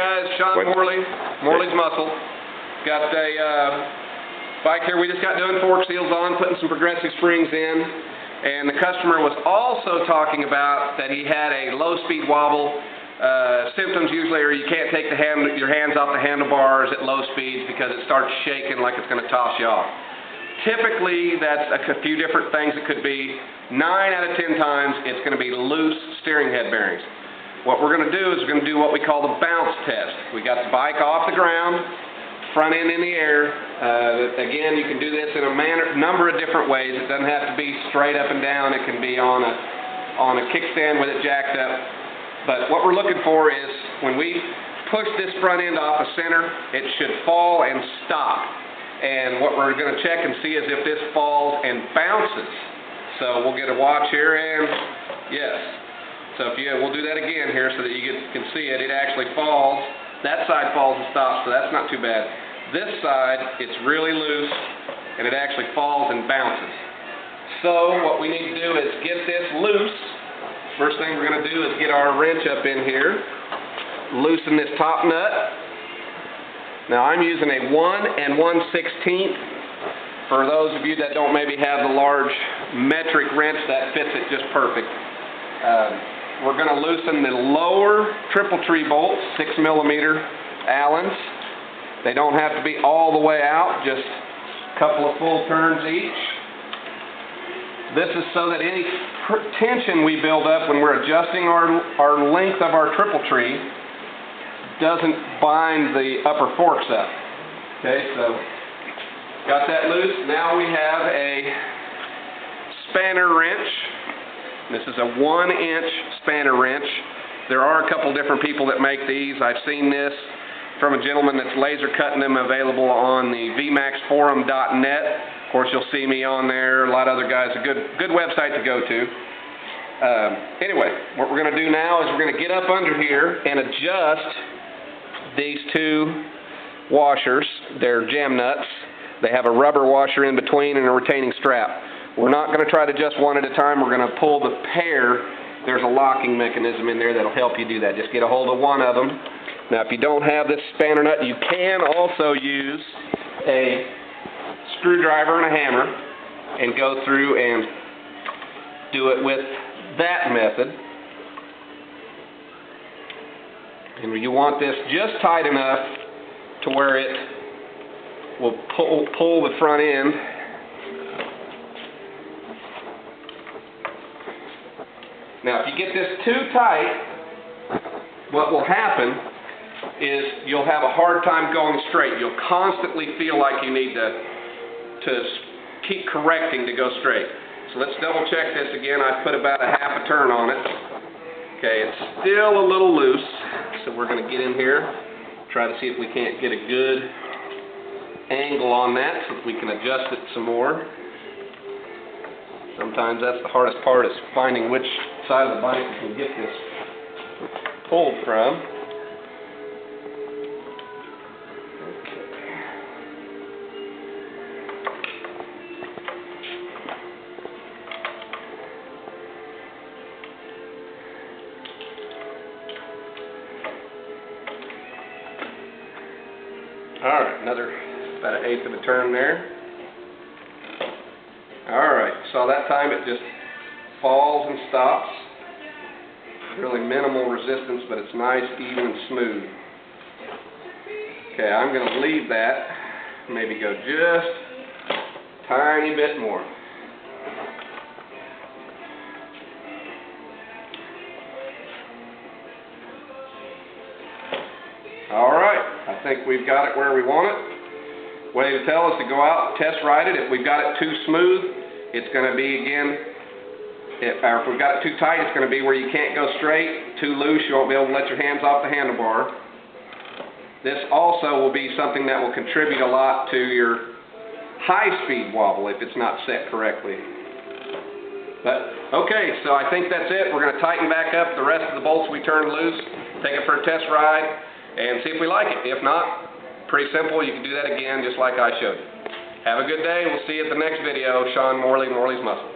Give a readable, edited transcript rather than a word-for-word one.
guys, Sean Morley's Muscle. Got a bike here we just got doing fork seals on, putting some progressive springs in, and the customer was also talking about that he had a low-speed wobble. Symptoms usually are you can't take your hands off the handlebars at low speeds because it starts shaking like it's going to toss you off. Typically, that's a few different things. It could be 9 out of 10 times it's going to be loose steering head bearings. What we're going to do is we're going to do what we call the bounce test. We got the bike off the ground, front end in the air. Again, you can do this in a number of different ways. It doesn't have to be straight up and down. It can be on a kickstand with it jacked up. But what we're looking for is when we push this front end off the center, it should fall and stop. And what we're going to check and see is if this falls and bounces. So we'll get a watch here, and yes. So we'll do that again here so that you can see it. It actually falls. That side falls and stops, so that's not too bad. This side, it's really loose, and it actually falls and bounces. So what we need to do is get this loose. First thing we're going to do is get our wrench up in here, loosen this top nut. Now I'm using a 1 1/16. For those of you that don't maybe have the large metric wrench, that fits it just perfect. We're going to loosen the lower triple tree bolts, 6mm Allens. They don't have to be all the way out, just a couple of full turns each. This is so that any tension we build up when we're adjusting our length of our triple tree doesn't bind the upper forks up. Okay, so got that loose. Now we have a spanner wrench. This is a 1-inch spanner wrench. There are a couple different people that make these. I've seen this from a gentleman that's laser cutting them, available on the Vmax.net. Of course, you'll see me on there. A lot of other guys. A good website to go to. Anyway, what we're going to do now is we're going to get up under here and adjust these two washers. They're jam nuts. They have a rubber washer in between and a retaining strap. We're not going to try to adjust one at a time. We're going to pull the pair. There's a locking mechanism in there that'll help you do that. Just get a hold of one of them. Now, if you don't have this spanner nut, you can also use a screwdriver and a hammer and go through and do it with that method. And you want this just tight enough to where it will pull the front end. Now, if you get this too tight, what will happen is you'll have a hard time going straight. You'll constantly feel like you need to keep correcting to go straight. So let's double check this again. I put about a half a turn on it. Okay, it's still a little loose, so we're going to get in here, try to see if we can't get a good angle on that so that we can adjust it some more. Sometimes that's the hardest part, is finding which side of the bike we can get this pulled from. Alright, another about an eighth of a turn there. Alright, so that time it just falls and stops. Really minimal resistance, but it's nice, even, and smooth. Okay, I'm going to leave that, maybe go just a tiny bit more. Alright, I think we've got it where we want it. Way to tell us to go out and test ride it. If we've got it too smooth, it's going to be, again, or if we've got it too tight, it's going to be where you can't go straight. Too loose, you won't be able to let your hands off the handlebar. This also will be something that will contribute a lot to your high-speed wobble if it's not set correctly. But, okay, so I think that's it. We're going to tighten back up the rest of the bolts we turned loose, take it for a test ride, and see if we like it. If not, pretty simple. You can do that again just like I showed you. Have a good day. We'll see you at the next video. Sean Morley, Morley's Muscle.